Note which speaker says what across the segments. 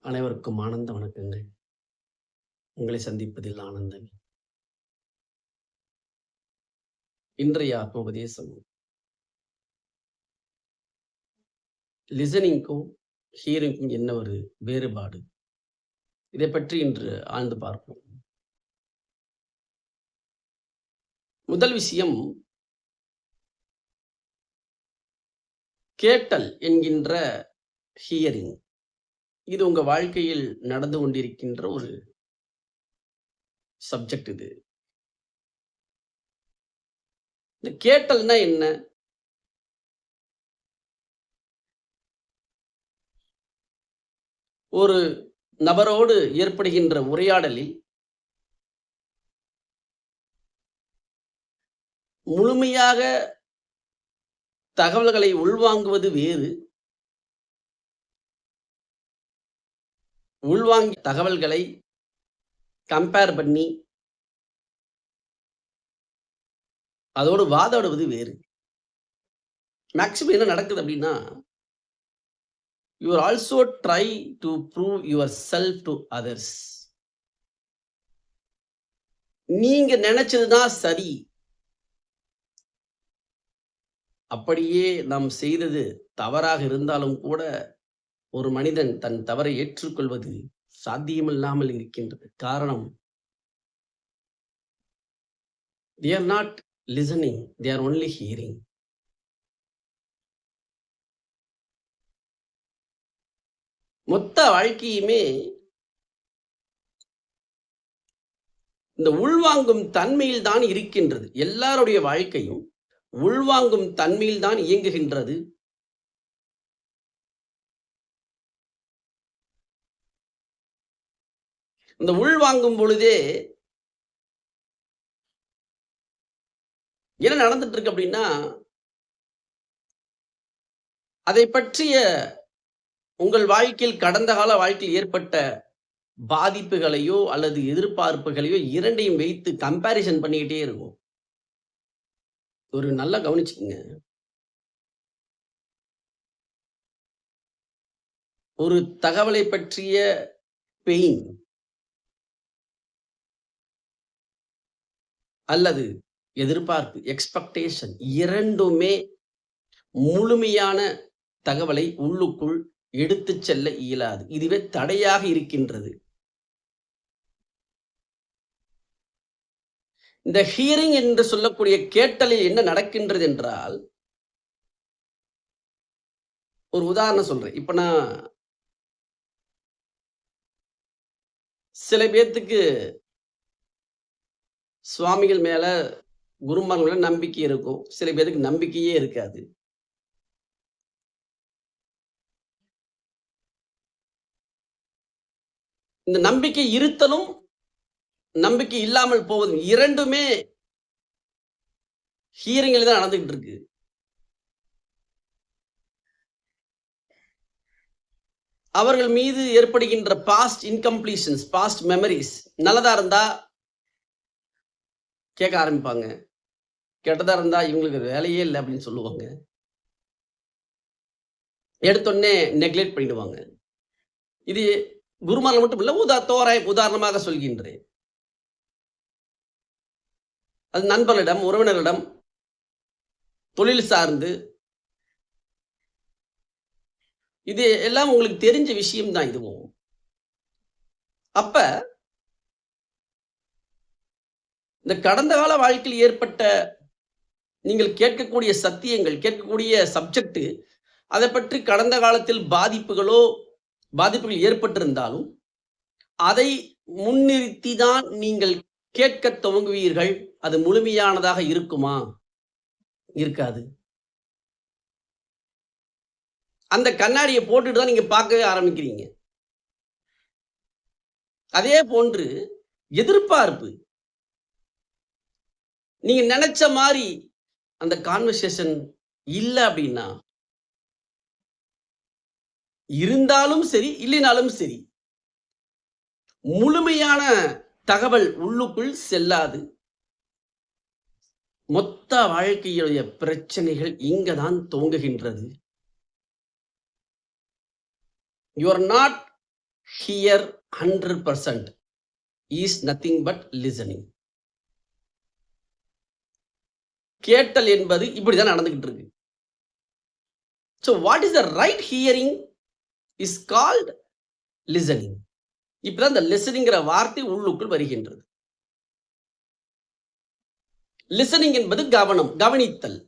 Speaker 1: அனைவருக்கும் ஆனந்த வணக்கங்கள். உங்களை சந்திப்பதில் ஆனந்தம். இன்றைய ஆத்மோபதேசம் லிசனிங்க்கும் ஹியரிங்க்கும் என்ன ஒரு வேறுபாடு? இதை பற்றி இன்று ஆழ்ந்து பார்ப்போம். முதல் விஷயம், கேட்டல் என்கின்ற ஹியரிங். இது உங்க வாழ்க்கையில் நடந்து கொண்டிருக்கின்ற ஒரு சப்ஜெக்ட். இது இந்த கேட்டல்னா என்ன? ஒரு நபரோடு ஏற்படுகின்ற உரையாடலில் முழுமையாக தகவல்களை உள்வாங்குவது வேறு, உள்வாங்கிய தகவல்களை கம்பேர் பண்ணி அதோடு வாதாடுவது வேறு. மேக்ஸிமம் என்ன நடக்குது அப்படின்னா, you are also try to prove your self to others. நீங்க நினைச்சதுதான் சரி, அப்படியே நாம் செய்தது தவறாக இருந்தாலும் கூட ஒரு மனிதன் தன் தவறை ஏற்றுக்கொள்வது சாத்தியமில்லாமல் இருக்கின்றது. காரணம், they are not listening, they are only hearing. மொத்த வாழ்க்கையுமே இந்த உள்வாங்கும் தன்மையில் தான் இருக்கின்றது. எல்லாருடைய வாழ்க்கையும் உள்வாங்கும் தன்மையில் தான் இயங்குகின்றது. இந்த உள்வாங்கும் பொழுதே என்ன நடந்துட்டு இருக்கு அப்படின்னா, அதை பற்றிய உங்கள் வாழ்க்கையில் கடந்த கால வாழ்க்கையில் ஏற்பட்ட பாதிப்புகளையோ அல்லது எதிர்பார்ப்புகளையோ இரண்டையும் வைத்து கம்பேரிசன் பண்ணிக்கிட்டே இருக்கும். ஒரு நல்லா கவனிச்சுக்கங்க. ஒரு தகவலை பற்றிய பெயின் அல்லது எதிர்பார்ப்பு, எக்ஸ்பெக்டேஷன், இரண்டுமே முழுமையான தகவலை உள்ளுக்குள் எடுத்துச் செல்ல இயலாது. இதுவே தடையாக இருக்கின்றது. இந்த ஹியரிங் என்று சொல்லக்கூடிய கேட்டலில் என்ன நடக்கின்றது என்றால், ஒரு உதாரணம் சொல்றேன். இப்ப நான் சில பேர்த்துக்கு சுவாமிகள் மேல, குருமார்கள் மேல நம்பிக்கை இருக்கும். சில பேருக்கு நம்பிக்கையே இருக்காது. இந்த நம்பிக்கை இருத்தலும் நம்பிக்கை இல்லாமல் போவதும் இரண்டுமே ஹியரிங்கில் தான் நடந்துகிட்டு இருக்கு. அவர்கள் மீது ஏற்படுகின்ற பாஸ்ட் இன்கம்ப்ளீஷன்ஸ், பாஸ்ட் மெமரிஸ் நல்லதா இருந்தா கேட்க ஆரம்பிப்பாங்க. கெட்டதா இருந்தா இவங்களுக்கு வேலையே இல்லை அப்படின்னு சொல்லுவாங்க. எடுத்தோடனே நெக்லெக்ட் பண்ணிடுவாங்க. இது குருமார்கள் மட்டும் இல்ல, உதாரணமாக சொல்கின்றேன். அது நண்பர்களிடம், உறவினர்களிடம், தொழில் சார்ந்து, இது எல்லாம் உங்களுக்கு தெரிஞ்ச விஷயம் தான். இதுவும் அப்ப இந்த கடந்த கால வாழ்க்கையில் ஏற்பட்ட நீங்கள் கேட்கக்கூடிய சத்தியங்கள், கேட்கக்கூடிய சப்ஜெக்ட், அதை பற்றி கடந்த காலத்தில் பாதிப்புகள் ஏற்பட்டிருந்தாலும் அதை முன்னிறுத்தி தான் நீங்கள் கேட்க துவங்குவீர்கள். அது முழுமையானதாக இருக்குமா? இருக்காது. அந்த கண்ணாடியை போட்டுட்டு தான் நீங்க பார்க்கவே ஆரம்பிக்கிறீங்க. அதே போன்று எதிர்பார்ப்பு, நீங்க நினைச்ச மாதிரி அந்த கான்வர்சேஷன் இல்லை அப்படின்னா, இருந்தாலும் சரி இல்லைனாலும் சரி, முழுமையான தகவல் உள்ளுக்குள் செல்லாது. மொத்த வாழ்க்கையுடைய பிரச்சனைகள் இங்கதான் துவங்குகின்றது. You are not here 100% is nothing but listening. கேட்டல் என்பது இப்படிதான் நடந்துகிட்டு இருக்கு. So what is the right hearing is called listening. இப்பதான் இந்த லிசனிங்கிற வார்த்தை உள்ளுக்குள் வருகின்றது. லிசனிங் என்பது கவனம், கவனித்தல்.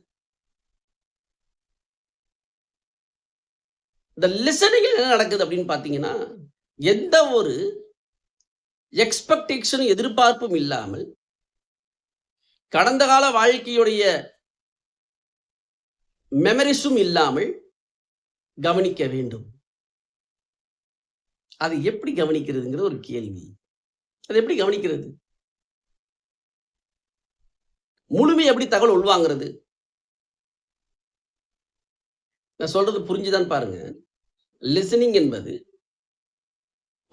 Speaker 1: இந்த லிசனிங் என்ன நடக்குது அப்படின்னு பாத்தீங்கன்னா, எந்த ஒரு எக்ஸ்பெக்டேஷன் எதிர்பார்ப்பும் இல்லாமல் கடந்த கால வாழ்க்கையுடைய மெமரிஸும் இல்லாமல் கவனிக்க வேண்டும். அது எப்படி கவனிக்கிறதுங்கிற ஒரு கேள்வி. அது எப்படி கவனிக்கிறது? முழுமையா எப்படி தகவல் உள்வாங்கிறது? நான் சொல்றது புரிஞ்சுதான் பாருங்க. லிசனிங் என்பது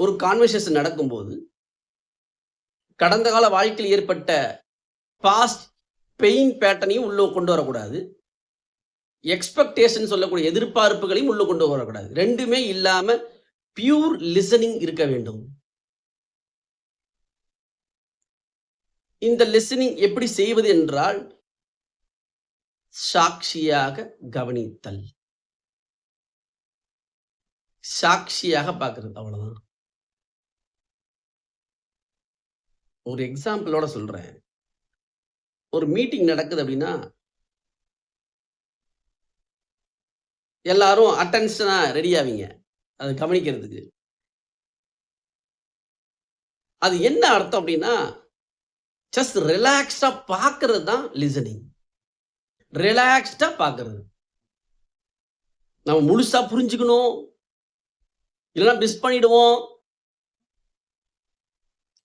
Speaker 1: ஒரு கான்வர்சேஷன் நடக்கும்போது கடந்த கால வாழ்க்கையில் ஏற்பட்ட பாஸ்ட் பெயின் பேட்டர்னையும் உள்ள கொண்டு வரக்கூடாது. எக்ஸ்பெக்டேஷன் சொல்லக்கூடிய எதிர்பார்ப்புகளையும் உள்ள கொண்டு வரக்கூடாது. ரெண்டுமே இல்லாம பியூர் லிசனிங் இருக்க வேண்டும். இந்த லிசனிங் எப்படி செய்வது என்றால் சாட்சியாக கவனித்தல், சாட்சியாக பார்க்கிறது. அவ்வளவுதான். ஒரு எக்ஸாம்பிளோட சொல்றேன். ஒரு மீட்டிங் நடக்குது அப்படின்னா எல்லாரும் அட்டென்ஷனா ரெடி ஆவீங்க அதை கவனிக்கிறதுக்கு. அது என்ன அர்த்தம் அப்படின்னா ஜஸ்ட் ரிலாக்ஸ்டா பார்க்கிறது தான் லிசனிங். ரிலாக்ஸ்டா பார்க்கிறது. நம்ம முழுசா புரிஞ்சுக்கணும், இல்லைன்னா மிஸ் பண்ணிடுவோம்.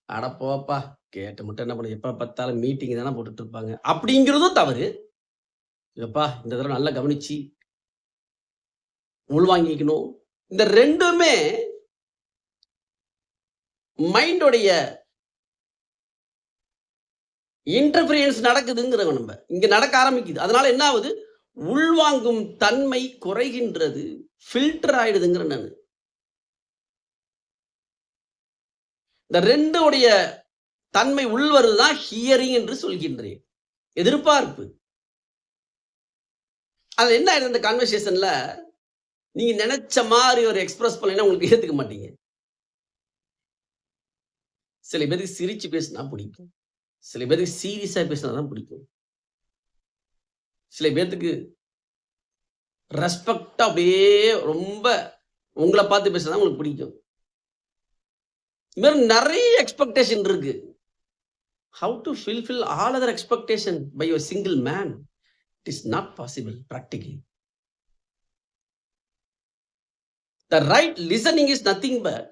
Speaker 1: அட போப்பா, கேட்டு மட்டும் என்ன பண்ண, எப்ப பார்த்தாலும் மீட்டிங் தானே போட்டுட்டு இருப்பாங்க அப்படிங்கிறதும் தவறு. எப்பா இந்த தடவை நல்லா கவனிச்சு உள்வாங்கிக்கணும். இந்த ரெண்டுமே மைண்டோடைய இன்டர்ஃபரன்ஸ் நடக்குதுங்கிறவங்க நம்ம இங்க நடக்க ஆரம்பிக்குது. அதனால என்ன ஆகுது? உள்வாங்கும் தன்மை குறைகின்றது, ஃபில்டர் ஆயிடுதுங்கிற நான். இந்த ரெண்டுடைய தன்மை உள்வருதான் ஹியரிங் என்று சொல்கின்றேன். எதிர்பார்ப்பு. அது என்ன ஆயிடுது? இந்த கான்வர்சேஷன்ல நீங்க நினைச்ச மாதிரி ஒரு எக்ஸ்பிரஸ் பண்ணீங்கன்னா உங்களுக்கு ஏத்துக்க மாட்டீங்க. சில பேருக்கு சிரிச்சு பேசினா பிடிக்கும், சில பேருக்கு சீரியஸா பேசினாதான் பிடிக்கும், சில பேர்த்துக்கு ரெஸ்பெக்டா அப்படியே ரொம்ப உங்களை பார்த்து பேசினா உங்களுக்கு பிடிக்கும். இது மாதிரி நிறைய எக்ஸ்பெக்டேஷன் இருக்கு. How to fulfil all other expectation by your single man? It is not possible practically. The right listening is nothing but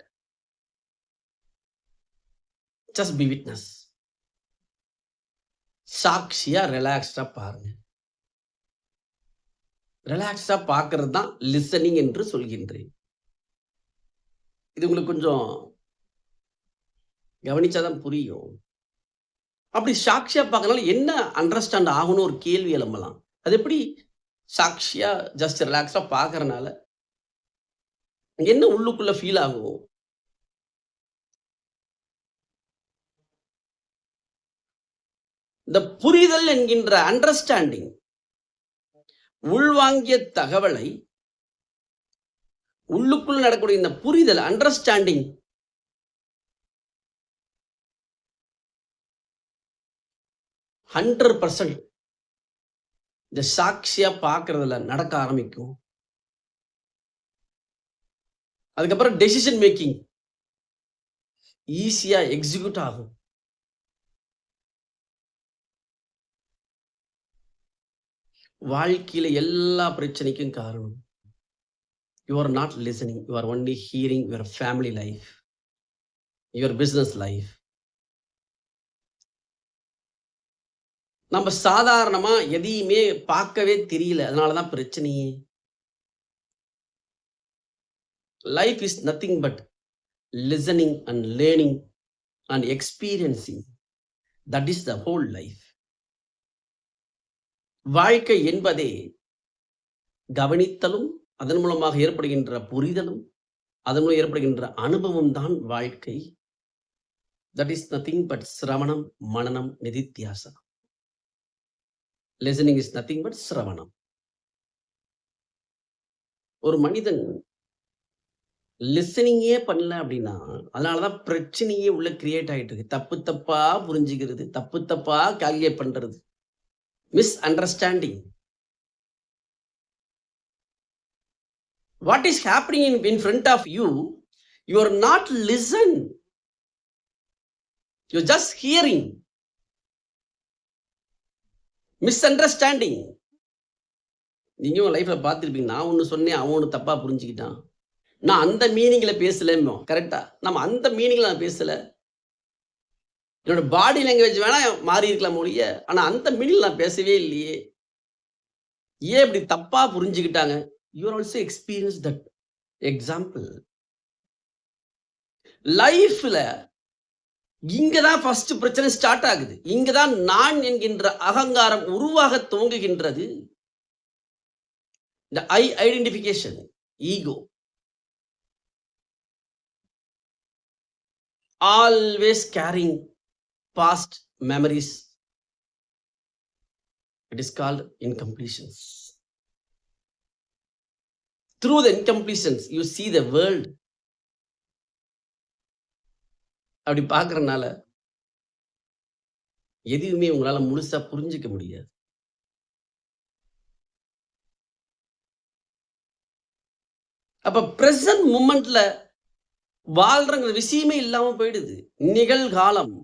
Speaker 1: just be witness. சாட்சியா ரிலாக்ஸ்டா பாருங்க. ரிலாக்ஸ்டா பார்க்கிறது தான் லிசனிங் என்று சொல்கின்றேன். இது உங்களுக்கு கொஞ்சம் கவனிச்சாதான் புரியும். அப்படி சாட்சியா பார்க்கறதுனால என்ன அண்டர்ஸ்டாண்ட் ஆகணும் ஒரு கேள்வி எழும்பலாம். அது எப்படி சாட்சியா ஜஸ்ட் ரிலாக்ஸா பார்க்கறனால என்ன உள்ளுக்குள்ள ஃபீல் ஆகும்? இந்த புரிதல் என்கின்ற அண்டர்ஸ்டாண்டிங், உள்வாங்கிய தகவலை உள்ளுக்குள் நடக்கக்கூடிய இந்த புரிதல் அண்டர்ஸ்டாண்டிங் %100% இந்த சாட்சியா பார்க்கறதுல நடக்க ஆரம்பிக்கும். அதுக்கப்புறம் டெசிஷன் மேக்கிங் ஈஸியா எக்ஸிக்யூட் ஆகும். வாழ்க்கையில எல்லா பிரச்சனைக்கும் காரணம் you are not listening. You are only hearing your family life, your business life. நம்ம சாதாரணமா எதையுமே பார்க்கவே தெரியல, அதனாலதான் பிரச்சனையே. Life is nothing but listening and learning and experiencing. That is the whole life. வாழ்க்கை என்பதே கவனித்தலும் அதன் மூலமாக ஏற்படுகின்ற புரிதலும் அதன் மூலம் ஏற்படுகின்ற அனுபவம் தான் வாழ்க்கை. தட் இஸ் நத்திங் பட் சிரவணம், மனனம், நிதித்தியாசனம். லிசனிங் இஸ் நத்திங் பட் சிரவணம். ஒரு மனிதன் லிசனிங்கே பண்ணல அப்படின்னா, அதனால தான் பிரச்சனையே உள்ள கிரியேட் ஆயிட்டு இருக்கு. தப்பு தப்பா புரிஞ்சுக்கிறது, தப்பு தப்பா கால்குலேட் பண்றது. Miss understanding. What is happening in front of you, you are not listen. You're just hearing. Misunderstanding. நீங்க உங்க லைஃப்ல பார்த்திருப்பீங்க. நான் ஒண்ணு சொன்னேன், அவன் ஒண்ணு தப்பா புரிஞ்சுக்கிட்டான். நான் அந்த மீனிங்ல பேசலம்போம். கரெக்ட்டா? நம்ம அந்த மீனிங்ல நான் பேசல. என்னோட பாடி லாங்குவேஜ் வேணா மாறி இருக்கலாம் ஒழிய, ஆனா அந்த மீனிங்ல நான் பேசவே இல்லையே. ஏன் இப்படி தப்பா புரிஞ்சுக்கிட்டாங்க? You are also experienced that example. லைஃப்ல இங்க தான் ஃபர்ஸ்ட் பிரச்சனை ஸ்டார்ட் ஆகுது. இங்க தான் நான் என்கின்ற அகங்காரம் உருவாக துவங்குகின்றது. இந்த I identification, ego. Always carrying past memories. It is called incompletions. Through the incompletions, you see the world. அப்படி பார்க்கறனால எதுவுமே உங்களால முழுசா புரிஞ்சுக்க முடியாது. அப்ப பிரசன்ட் மொமெண்ட்ல வாழ்றங்கிற விஷயமே இல்லாம போயிடுது. நிகழ்காலம்,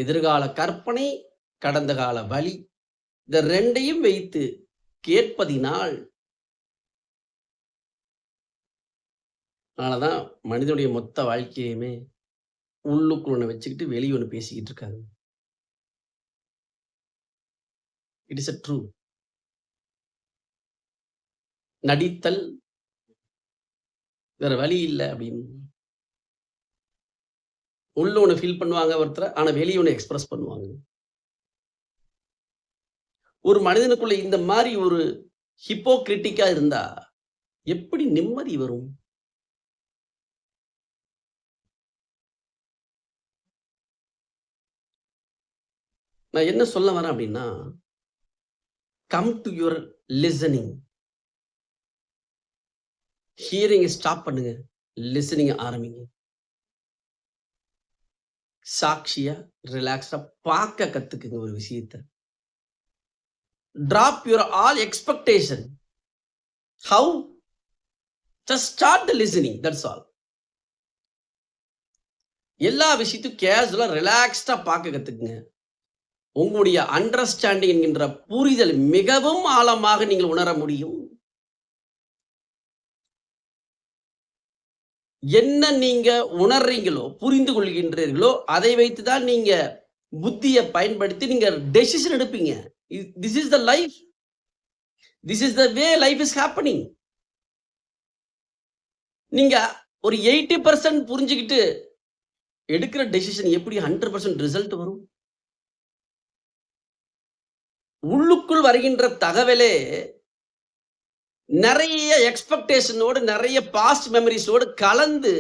Speaker 1: எதிர்கால கற்பனை, கடந்த கால வலி, இந்த ரெண்டையும் வைத்து கேட்பதினால், அதனாலதான் மனிதனுடைய மொத்த வாழ்க்கையுமே உள்ளுக்குள்ள ஒண்ணு வச்சுக்கிட்டு வெளிய ஒண்ணு பேசிக்கிட்டு இருக்காங்க. It is a true. நடித்தல் வேற வழி இல்ல அப்படின்னு. உள்ள ஒண்ணு ஃபீல் பண்ணுவாங்க ஒருத்தர, ஆனா வெளிய ஒண்ணு எக்ஸ்பிரஸ் பண்ணுவாங்க. ஒரு மனிதனுக்குள்ள இந்த மாரி ஒரு ஹிப்போகிரிட்டிக்கா இருந்தா எப்படி நிம்மதி வரும்? நான் என்ன சொல்ல வரேன் அப்படின்னா, come to your listening. Hearing stop பண்ணுங்க. லிசனிங் ஆரம்பிங்க. சாட்சியா, ரிலாக்ஸா பார்க்க கத்துக்குங்க ஒரு விஷயத்த. Drop your all expectation. How? Just start the listening. That's all. எல்லா விஷயத்தையும் கேஷுவலா ரிலாக்ஸ்டா பார்க்க கத்துக்குங்க. உங்களுடைய அண்டர்ஸ்டாண்டிங் என்கின்ற புரிதல் மிகவும் ஆழமாக நீங்கள் உணர முடியும். என்ன நீங்க உணர்றீங்களோ, புரிந்து கொள்கின்றீர்களோ, அதை வைத்து தான் நீங்க புத்தியை பயன்படுத்தி நீங்க டெசிஷன் எடுப்பீங்க. This is the life. This is the way life is happening. நீங்க ஒரு 80% புரிஞ்சுக்கிட்டு எடுக்கிற டெசிஷன் எப்படி 100% ரிசல்ட் வரும்? உள்ளுக்குள் வருகின்ற தகவலே நிறைய எக்ஸ்பெக்டேஷனோடு, நிறைய பாஸ்ட் மெமரிஸோடு கலந்து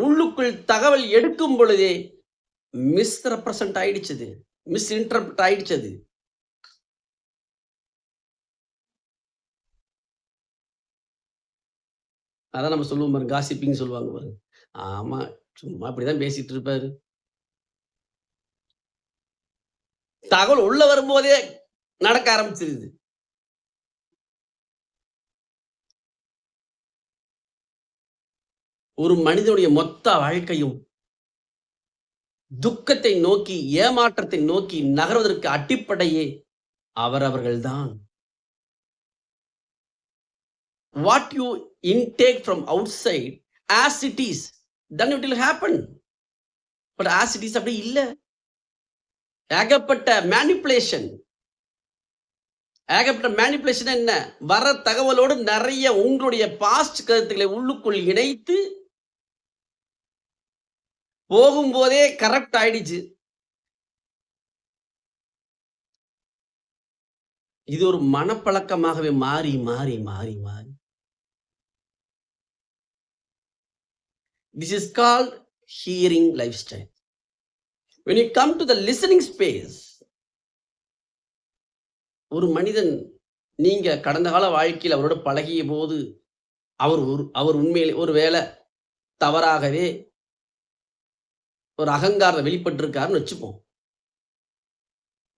Speaker 1: உள்ளுக்குள் தகவல் எடுக்கும் பொழுதே மிஸ்ரெப்ரசன்ட் ஆயிடுச்சு, மிஸ் இன்டர்பிரட் ஆயிடுச்சு. அதான் நம்ம சொல்லுவோம் பாருங்க, காசிப்பிங் சொல்லுவாங்க பாருங்க. ஆமா, சும்மா அப்படிதான் பேசிட்டு இருப்பாரு. தகவல் உள்ள வரும்போதே நடக்க ஆரம்பிச்சிருது. ஒரு மனிதனுடைய மொத்த வாழ்க்கையும் துக்கத்தை நோக்கி, ஏமாற்றத்தை நோக்கி நகர்வதற்கு அடிப்படையே அவரவர்கள்தான். What you intake from outside as it is, then it will happen. But as it is அப்படி இல்ல. ஏகப்பட்ட மேனிப்புலேஷன். ஏகப்பட்ட மேனிப்புலேஷன் என்ன? வர தகவலோடு நிறைய உங்களுடைய பாஸ்ட் கருத்துக்களை உள்ளுக்குள் இணைத்து போகும்போதே கரெக்ட் ஆயிடுச்சு. இது ஒரு மனப்பழக்கமாகவே மாறி மாறி மாறி மாறி This is called hearing lifestyle. When you come to the listening space, ஒரு மனிதன் நீங்க கடந்த கால வாழ்க்கையில் அவரோட பழகிய போது அவர் உண்மையிலே ஒரு வேளை தவறாகவே ஒரு அகங்காரத்தை வெளிப்பட்டிருக்காருன்னு வச்சுப்போம்.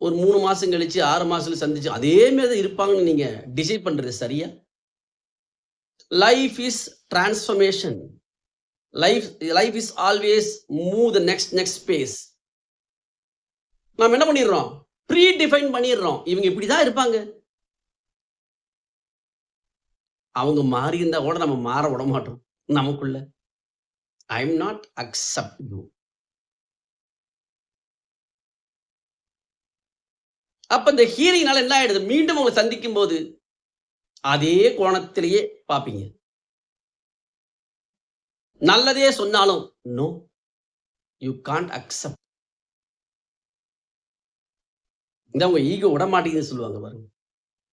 Speaker 1: ஒரு 3 மாசம் கழிச்சு 6 மாசத்துல சந்திச்சு அதே மாதிரி தான் இருப்பாங்கன்னு நீங்க டிசைட் பண்றது சரியா? Life is transformation. Life is always move the next space. நாம என்ன பண்ணிடுறோம்? ப்ரீ டிஃபைன் பண்ணிடுறோம். இவங்க இப்படிதான் இருப்பாங்க. அவங்க மாறி இருந்தா கூட நம்ம மாற விட மாட்டோம் நமக்குள்ள. I am not accept you. அப்ப இந்த ஹீரிங்னால என்ன ஆயிடுது? மீண்டும் உங்களை சந்திக்கும் போது அதே கோணத்திலேயே பார்ப்பீங்க. நல்லதே சொன்னாலும் நோ, யூ கான்ட் அக்செப்ட். இந்த உங்க ஈகோ விட மாட்டேங்குதுன்னு சொல்லுவாங்க பாருங்க.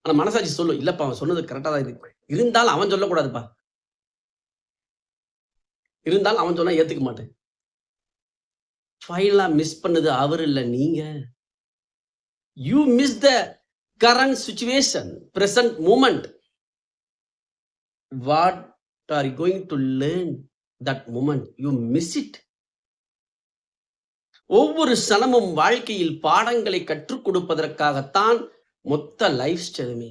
Speaker 1: ஆனா மனசாட்சி சொல்லும், இல்லப்பா அவன் சொன்னது கரெக்டா தான் இருக்கு, இருந்தாலும் அவன் சொல்லக்கூடாதுப்பா, இருந்தாலும் அவன் சொன்னா ஏத்துக்க மாட்டேன். ஃபைனலா மிஸ் பண்ணது அவர் இல்ல, நீங்க. You miss the current situation, present moment. What are you going to learn that moment? You miss it. ஒவ்வொரு சனமும் வாழ்க்கையில் பாடங்களை கற்றுக் கொடுப்பதற்காகத்தான் மொத்த லைஃப் ஸ்டைலுமே.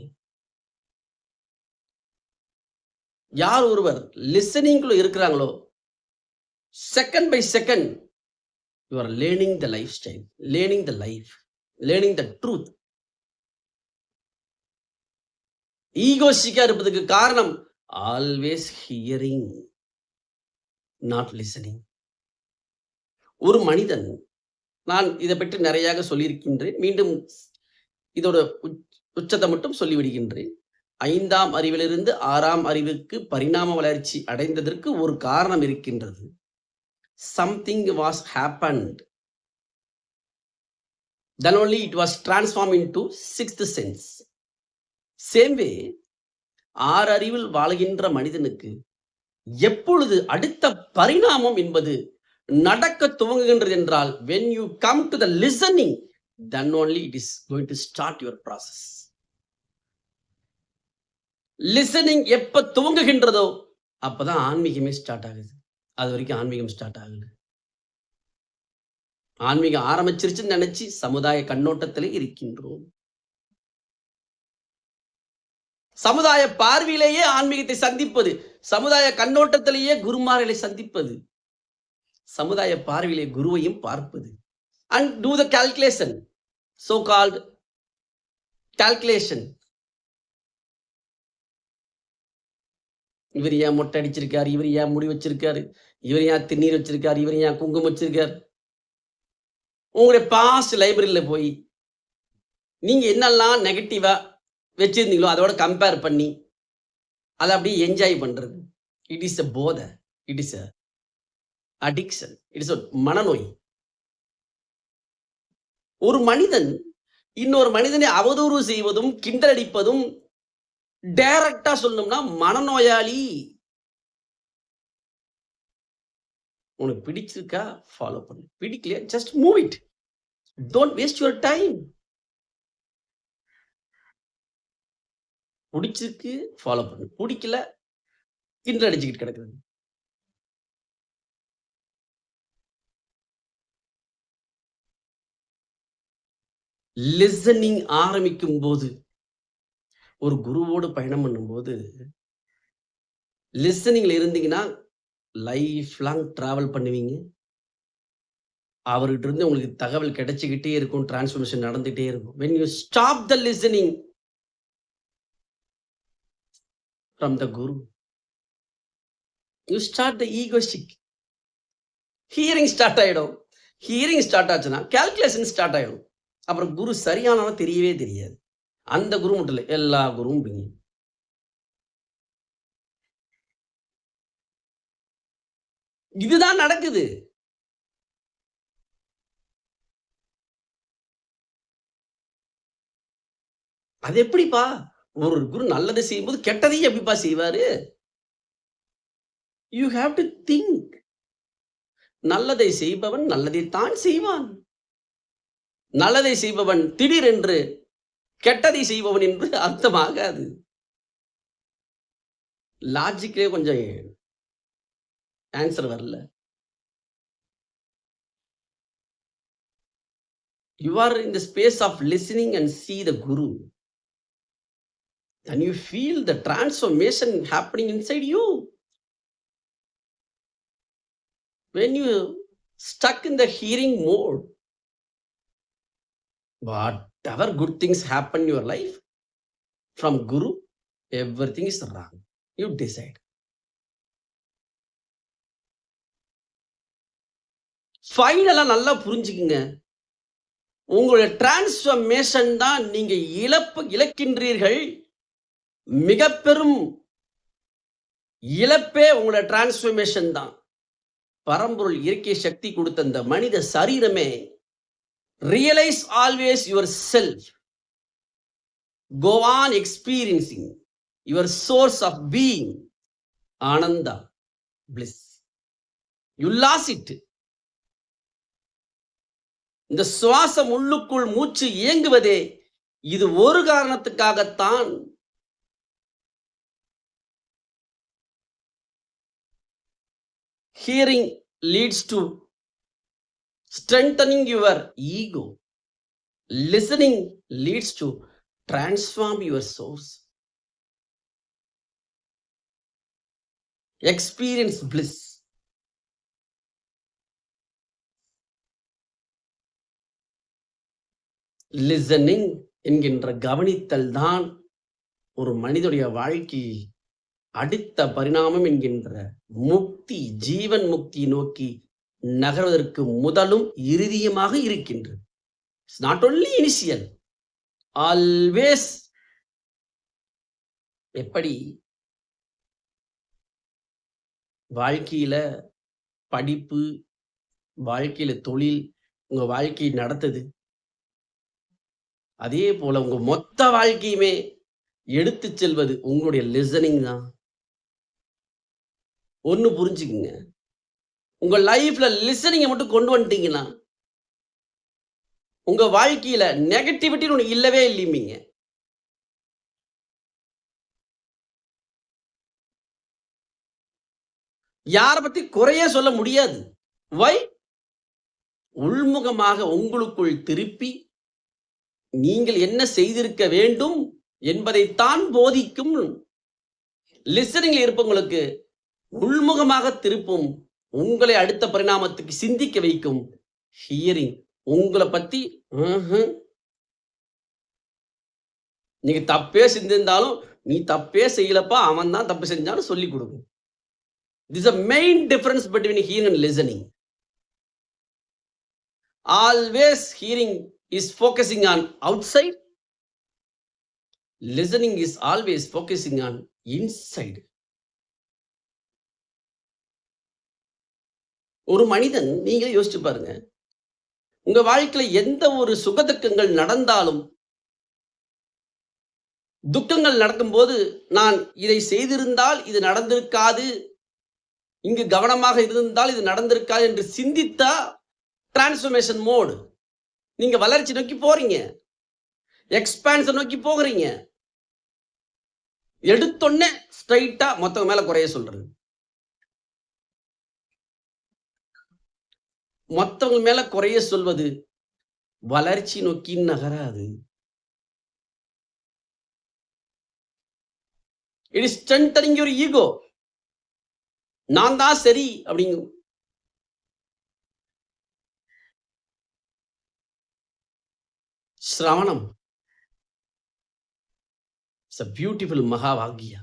Speaker 1: யார் ஒருவர் லிசனிங்குள்ள இருக்கிறாங்களோ, second by second you are learning the lifestyle, learning the life, learning the truth. ஈகோஸ்டிக்கா இருப்பதற்கு காரணம் ஆல்வேஸ் ஹியரிங், நாட் லிசனிங். ஒரு மனிதன், நான் இதை பற்றி நிறையாக சொல்லியிருக்கின்றேன், மீண்டும் இதோட உச்சத்தை மட்டும் சொல்லிவிடுகின்றேன். 5ஆம் அறிவிலிருந்து 6ஆம் அறிவுக்கு பரிணாம வளர்ச்சி அடைந்ததற்கு ஒரு காரணம் இருக்கின்றது. Something was happened. Then only it was transformed into 6th sense. Same way, 6 அறிவில் வாழ்கின்ற மனிதனுக்கு எப்பொழுது அடுத்த பரிணாமம் என்பது நடக்க துவங்குகின்றது என்றால், when you come to the listening, then only it is going to start your process. Listening எப்ப துவங்குகின்றதோ அப்பதான் ஆன்மீகமே ஸ்டார்ட் ஆகுது. அது வரைக்கும் ஆன்மீகம் ஸ்டார்ட் ஆகுது. ஆன்மீகம் ஆரம்பிச்சிருச்சுன்னு நினைச்சு சமுதாய கண்ணோட்டத்திலே இருக்கின்றோம். சமுதாய பார்வையிலேயே ஆன்மீகத்தை சந்திப்பது, சமுதாய கண்ணோட்டத்திலேயே குருமார்களை சந்திப்பது, சமுதாய பார்வையிலே குருவையும் பார்ப்பது. And to the calculation, so called calculation. இவர் ஏன் மொட்டை அடிச்சிருக்காரு, இவர் ஏன் முடி வச்சிருக்காரு, இவர் ஏன் திருநீர் வச்சிருக்காரு, இவர் ஏன் குங்குமம் வச்சிருக்காரு. உங்களுடைய பாஸ்ட் லைப்ரரியில போய் நீங்க என்னெல்லாம் நெகட்டிவா வச்சிருந்தீங்களோ அதோட கம்பேர் பண்ணி அதை அப்படியே என்ஜாய் பண்றது. இட் இஸ் அ போதை, it is a addiction, it is a மனநோய். ஒரு மனிதன் இன்னொரு மனிதனை அவதூறு செய்வதும் கிண்டல் அடிப்பதும் டைரக்டா சொல்லணும்னா மனநோயாளி. உனக்கு பிடிச்சிருக்கா ஃபாலோ பண்ணு, பிடிக்கலையா just move it, don't waste your time. பிடிச்சிருக்கு ஃபாலோ பண்ணு, பிடிக்கல கிண்டல் அடிச்சுக்கிட்டு கிடக்குது. லிசனிங் ஆரம்பிக்கும் போது, ஒரு குருவோடு பயணம் பண்ணும்போது லிசனிங்ல இருந்தீங்கன்னா லைஃப் லாங் டிராவல் பண்ணுவீங்க. அவர்கிட்ட இருந்து உங்களுக்கு தகவல் கிடைச்சிக்கிட்டே இருக்கும், டிரான்ஸ்ஃபர்மேஷன் நடந்துகிட்டே இருக்கும். when you stop the listening from the guru, you start the egoistic. Hearing start ஆயிடும். ஹியரிங் ஸ்டார்ட் ஆச்சுன்னா கால்குலேஷன் ஸ்டார்ட் ஆயிடும். அப்புறம் குரு சரியானவனா தெரியவே தெரியாது. அந்த குரு மட்டும் இல்லை, எல்லா குருவும் பிங்க. இதுதான் நடக்குது. அது எப்படிப்பா? ஒரு குரு நல்லதை செய்யும்போது கெட்டதையும் எப்படிப்பா செய்வாரு? You have to think. நல்லதை செய்பவன் நல்லதைத்தான் செய்வான். நல்லதை செய்பவன் திடீரென்று கெட்டதை செய்பவன் என்று அர்த்தமாகாது. லாஜிக்லயே கொஞ்சம் ஆன்சர் வரல. You are in the space of listening and see the Guru. And you feel the transformation happening inside you. When you stuck in the hearing mode, whatever good things happen in your life from Guru, everything is wrong. You decide. ஃபைனலா நல்லா புரிஞ்சுக்குங்க. உங்களுடைய transformation தான் நீங்க இழக்கின்றீர்கள். மிக பெரும் இழப்பே உங்களுடைய transformation தான். பரம்பொருள் இயற்கை சக்தி கொடுத்த இந்த மனித சரீரமே realise always your self. Go on experiencing your source of being ஆனந்தா பிளிஸ். You lose it. இந்த சுவாசம் உள்ளுக்குள் மூச்சு இயங்குவதே இது ஒரு காரணத்துக்காகத்தான். Hearing leads to strengthening your ego. Listening leads to transform your source. Experience bliss. Listening என்கின்ற கவனித்தல் தான் ஒரு மனிதனுடைய வாழ்க்கை அடுத்த பரிணாமம் என்கின்ற முக்தி, ஜீவன் முக்தி நோக்கி நகர்வதற்கு முதலும் இறுதியுமாக இருக்கின்றது. It's not only initial, always. எப்படி வாழ்க்கையில படிப்பு, வாழ்க்கையில தொழில், உங்க வாழ்க்கை நடத்துது, அதே போல உங்க மொத்த வாழ்க்கையுமே எடுத்து செல்வது உங்களுடைய லிசனிங் தான். ஒண்ணு புரிஞ்சுக்குங்க, உங்க லைஃப்ல லிசனிங்கை மட்டும் கொண்டு வந்துட்டீங்கன்னா உங்க வாழ்க்கையில நெகட்டிவிட்டி ஒண்ணு இல்லவே இல்லைங்க. யாரை பத்தி குறையே சொல்ல முடியாது. வை? உள்முகமாக உங்களுக்குள் திருப்பி நீங்கள் என்ன செய்திருக்க வேண்டும் என்பதைத்தான் போதிக்கும். லிசனிங்ல இருப்பவங்களுக்கு உள்முகமாக திருப்பும், உங்களை அடுத்த பரிணாமத்துக்கு சிந்திக்க வைக்கும். ஹியரிங் உங்களை பத்தி நீங்க தப்பே செஞ்சிருந்தாலும் நீ தப்பே செய்யலப்பா, அவன் தான் தப்பு செஞ்சாலும் சொல்லி கொடுக்கும். This a main difference between hearing and listening. Always hearing is focusing on outside. Listening is always focusing on inside. ஒரு மனிதன், நீங்களே யோசிச்சு பாருங்க, உங்க வாழ்க்கையில எந்த ஒரு சுகதுக்கங்கள் நடந்தாலும், துக்கங்கள் நடக்கும்போது நான் இதை செய்திருந்தால் இது நடந்திருக்காது, இங்கு கவனமாக இருந்தால் இது நடந்திருக்காது என்று சிந்தித்தா டிரான்ஸ்ஃபர்மேஷன் மோடு. நீங்க வளர்ச்சி நோக்கி போறீங்க, எக்ஸ்பான்ஷன் நோக்கி போகிறீங்க. எடுத்தொன்னே ஸ்ட்ரைட்டா மொத்தம் மேல குறைய சொல்றது, மொத்தவங்க மேல குறைய சொல்வது வளர்ச்சி நோக்கி நகராது. It is strengthening your ego. நான் தான் சரி அப்படிங்க. ஸ்ரவணம் இட்ஸ் a beautiful மகாவாக்கியா.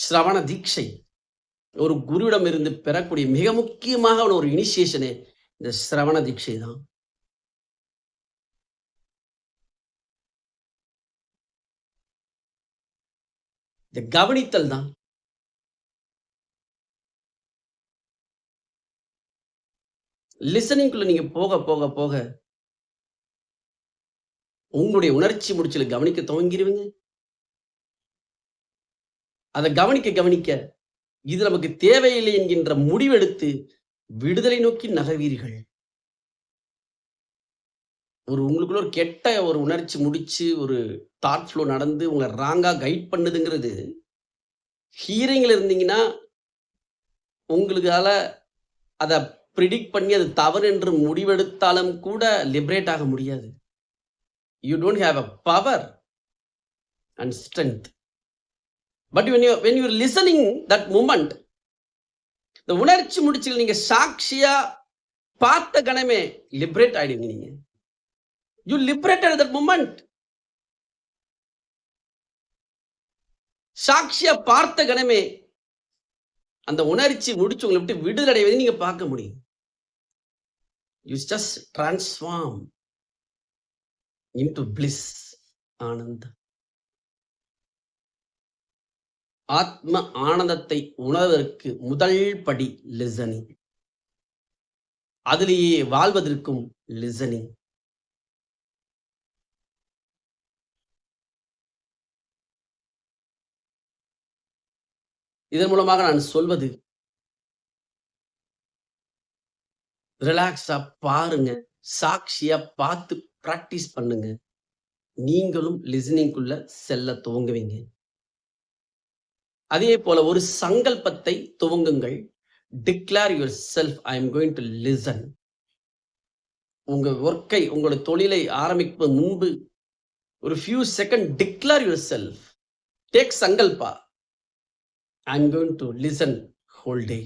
Speaker 1: ஸ்ரவண தீட்சை ஒரு குருவிடம் இருந்து பெறக்கூடிய மிக முக்கியமாக ஒரு இனிஷியேஷனே இந்த ஸ்ரவண தீட்சை தான். இந்த கவனித்தல் தான். லிசனிங்குள்ள நீங்க போக போக போக உங்களுடைய உணர்ச்சி முடிச்சல கவனிக்க துவங்கிடுவீங்க. அதை கவனிக்க கவனிக்க இது நமக்கு தேவையில்லை என்கின்ற முடிவெடுத்து விடுதலை நோக்கி நகர்வீர்கள். உங்களுக்குள்ள ஒரு கெட்ட ஒரு உணர்ச்சி முடிச்சு, ஒரு தாட் ஃப்ளோ நடந்து உங்கள ராங்கா கைட் பண்ணுதுங்கிறது, ஹியரிங்ல இருந்தீங்கன்னா, உங்களுக்கால அத பிரெடிக்ட் பண்ணி அது தவறு என்று முடிவெடுத்தாலும் கூட லிபரேட் ஆக முடியாது. You don't have a power and strength. But when you are listening that moment, இந்த உணர்ச்சி முடிச்சுகள் நீங்க சாட்சியா பார்த்த கணமே லிபரேட் ஆயிடுவீங்க நீங்க. You liberated at that moment. சாட்சியா பார்த்த கணமே அந்த உணர்ச்சி முடிச்சு உங்களை விட்டு விடுதலை அடைவதை நீங்க பார்க்க முடியும். You just transform into bliss, ஆனந்தம். ஆத்ம ஆனந்தத்தை உணர்வதற்கு முதல் படி லிசனிங். அதிலேயே வாழ்வதற்கும் லிசனிங். இதன் மூலமாக நான் சொல்வது, ரிலாக்ஸா பாருங்க, சாட்சியா பார்த்து பிராக்டிஸ் பண்ணுங்க. நீங்களும் லிசனிங்குள்ள செல்ல துவங்குவீங்க. அதே போல ஒரு சங்கல்பத்தை துவங்குங்கள். Declare yourself, I am going to listen. உங்க ஒர்க்கை, உங்களுடைய தொழிலை ஆரம்பிப்பது முன்பு ஒரு few second declare yourself. Take sankalpa, I am going to listen whole day.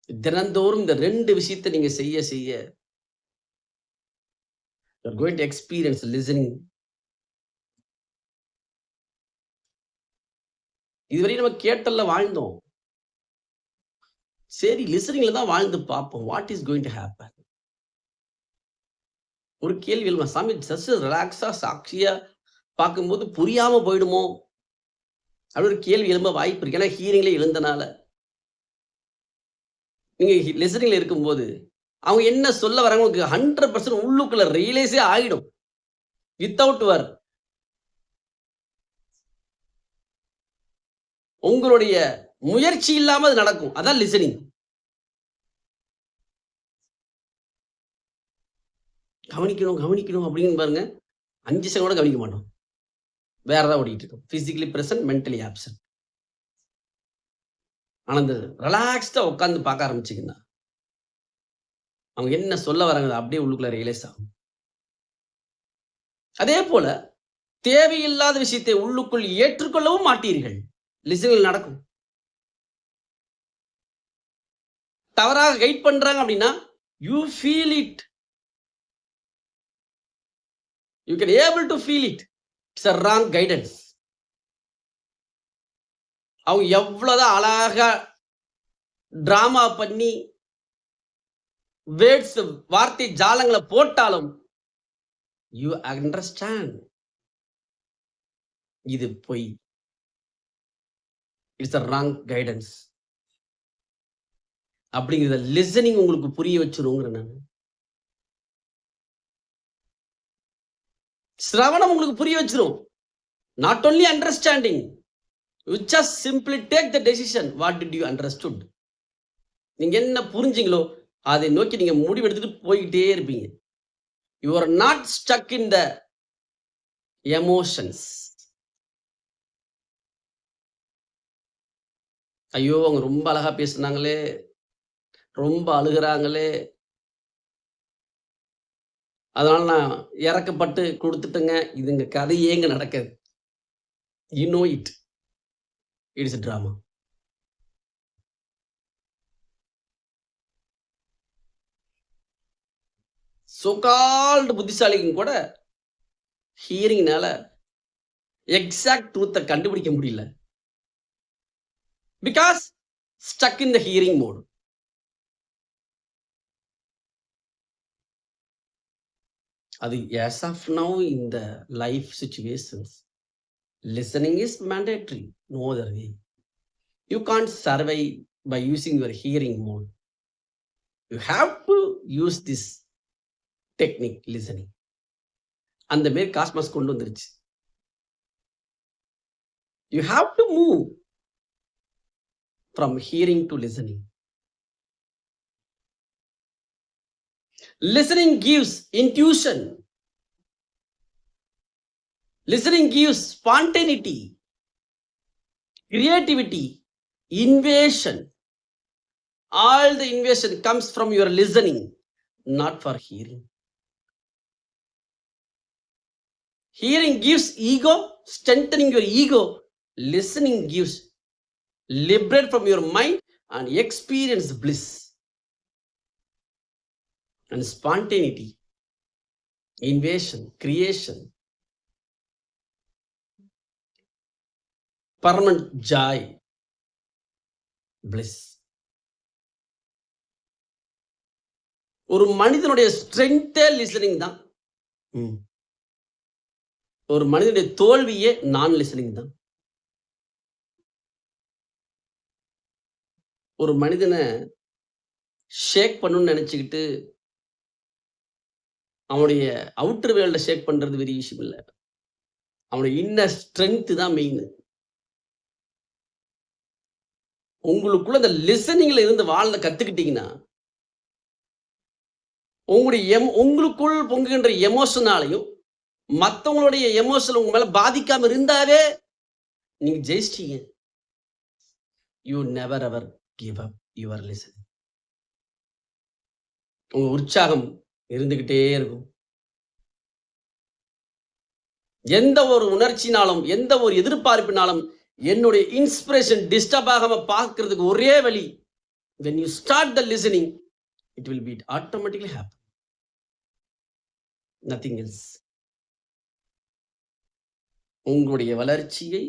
Speaker 1: தினந்தோறும் இந்த 2 விஷயத்தை நீங்க செய்ய செய்ய you are going to experience listening. இதுவரை நம்ம கேட்டல்ல வாழ்ந்தோம். சரி, லிசனிங்ல தான் வாழ்ந்து பார்ப்போம். What is going to happen? ஒரு கேள்வி எழுமா, சாமி ஜஸ்ட் ரிலாக்ஸா சாட்சியா பார்க்கும்போது புரியாம போயிடுமோ அப்படி ஒரு கேள்வி எழும்ப வாய்ப்பு இருக்கு. ஏன்னா ஹியரிங்ல எழுந்தனால நீங்க லிசனிங்ல இருக்கும்போது அவங்க என்ன சொல்ல வராங்க உங்களுக்கு 100% உள்ளுக்குள்ள ரியலைஸே ஆயிடும். வித்தவுட் வர் உங்களுடைய முயற்சி இல்லாம அது நடக்கும். அதான் லிசனிங். கவனிக்கணும் கவனிக்கணும் அப்படின்னு பாருங்க, 5 செகண்ட் கூட கவனிக்க மாட்டோம். வேற ஏதாவது ஓடிட்டு இருக்கும். Physically present, mentally absent. ஆனா இந்த ரிலாக்ஸ்டா உட்காந்து பார்க்க ஆரம்பிச்சீங்கன்னா அவங்க என்ன சொல்ல வராங்க அப்படியே உள்ளுக்குள்ள ரியலைஸ் ஆகும். அதே போல தேவையில்லாத விஷயத்தை உள்ளுக்குள் ஏற்றுக்கொள்ளவும் மாட்டீர்கள். லிசனிங் நடக்கும். தவறாக கைட் பண்றாங்க அப்படின்னா you feel it. You can able to feel it. It's a wrong guidance. அவங்க எவ்வளவுதான் அழகா டிராமா பண்ணி வேர்ட்ஸ், வார்த்தை ஜாலங்களை போட்டாலும் யூ அண்டர்ஸ்டாண்ட் இது பொய். It's a wrong guidance. அப்படிங்கிறத லிசனிங் உங்களுக்கு புரிய வச்சிருங்கிற நான். சிரவணம் உங்களுக்கு புரிய வச்சிரும். Not only understanding, you just simply take the decision. What did you understood? நீங்க என்ன புரிஞ்சீங்களோ அதை நோக்கி நீங்க முடிவு எடுத்துட்டு போய்கிட்டே இருப்பீங்க. You are not stuck in the emotions. ஐயோ அவங்க ரொம்ப அழகா பேசுனாங்களே, ரொம்ப அழுகிறாங்களே, அதனால நான் இறக்கப்பட்டு கொடுத்துட்டேங்க. இதுங்க கதையேங்க நடக்குது. You know it. It is a drama. So called புத்திசாலிங்க கூட ஹியரிங்னால எக்ஸாக்ட் ட்ரூத்தை கண்டுபிடிக்க முடியல. Because stuck in the hearing mode. அது as of now in the life situations, listening is mandatory. No other way. You can't survive by using your hearing mode. You have to use this technique, listening. அந்த மாதிரி cosmos கொண்டு வந்துருச்சு. You have to move. from hearing to listening. Listening gives intuition. Listening gives spontaneity, creativity, innovation. All the innovation comes from your listening, not for hearing. Hearing gives ego, strengthening your ego. Listening gives liberate from your mind and experience bliss and spontaneity, innovation, creation, permanent joy, bliss. ஒரு மனிதனுடைய ஸ்ட்ரென்த்தே listening தான். ஒரு மனிதனுடைய தோல்வியே நான் listening தான். ஒரு மனிதனை ஷேக் பண்ணணும்னு நினைச்சுக்கிட்டு அவனுடைய அவுட்டர் வேல்ட ஷேக் பண்றது பெரிய விஷயம் இல்லை. அவனுடைய இன்னர் ஸ்ட்ரென்த் தான் மெயின். உங்களுக்குள்ள அந்த லிசனிங்ல இருந்து வாழ கத்துக்கிட்டீங்கன்னா உங்களுக்குள் பொங்குகின்ற எமோஷனாலையும் மற்றவங்களுடைய எமோஷன் உங்க மேல பாதிக்காம இருந்தாவே நீங்க ஜெயிச்சிட்டீங்க. You never ever give up your listening. உங்க உற்சாகம் இருந்துகிட்டே இருக்கும். எந்த ஒரு உணர்ச்சினாலும் எந்த ஒரு எதிர்பார்ப்பினாலும் என்னுடைய இன்ஸ்பிரேஷன் டிஸ்டர்ப் ஆகாம பார்க்கிறதுக்கு ஒரே வழி, when you start the listening, it will be automatically happen. Nothing else. உங்களுடைய வளர்ச்சியை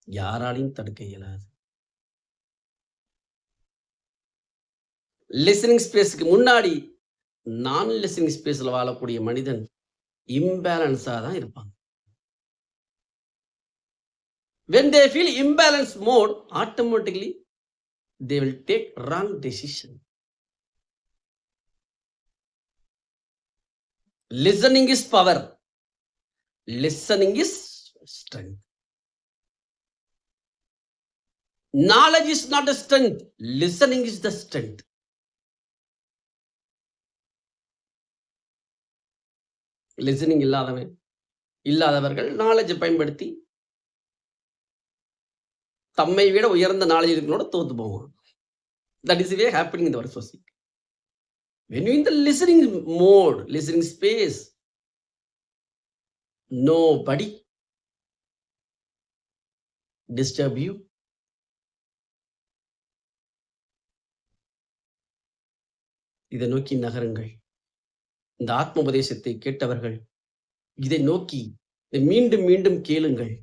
Speaker 1: யாராலையும் தடுக்க இயலாது. லிசனிங் ஸ்பேஸ்க்கு முன்னாடி நான் லிசனிங் ஸ்பேஸ்ல வாழக்கூடிய மனிதன் இம்பேலன்ஸா தான் இருப்பாங்க. When they feel imbalanced mode, automatically they will take wrong decision. Listening is power. Listening is strength. Knowledge is not a strength. Listening is the strength. Listening இல்லாதவர்கள் நாலேஜை பயன்படுத்தி தம்மை விட உயர்ந்த நாலேஜ் இருக்கிறோட தோத்து போவான். That is the way happening in our society. When you in the listening mode, listening space, nobody disturb you. இதை நோக்கி நகருங்கள். இந்த ஆத்மோபதேசத்தை கேட்டவர்கள் இதை நோக்கி மீண்டும் மீண்டும் கேளுங்கள்.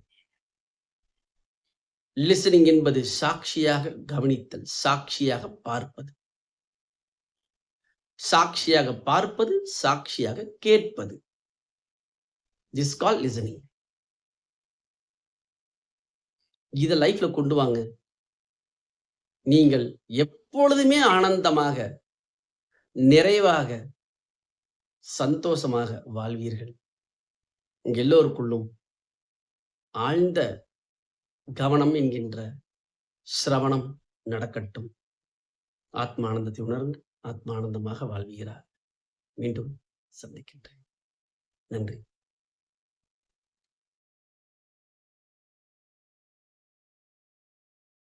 Speaker 1: லிசனிங் என்பது சாட்சியாக கவனித்தல், சாட்சியாக பார்ப்பது, சாட்சியாக பார்ப்பது, சாட்சியாக கேட்பது. This call listening. இத லைஃப்ல கொண்டு வாங்க. நீங்கள் எப்பொழுதுமே ஆனந்தமாக, நிறைவாக, சந்தோஷமாக வாழ்வீர்கள். உங்க எல்லோருக்குள்ளும் ஆழ்ந்த கவனம் என்கின்ற சிரவணம் நடக்கட்டும். ஆத்மானந்தத்தை உணர்ந்து ஆத்மானந்தமாக வாழ்வீரார். மீண்டும் சந்திக்கின்றேன். நன்றி.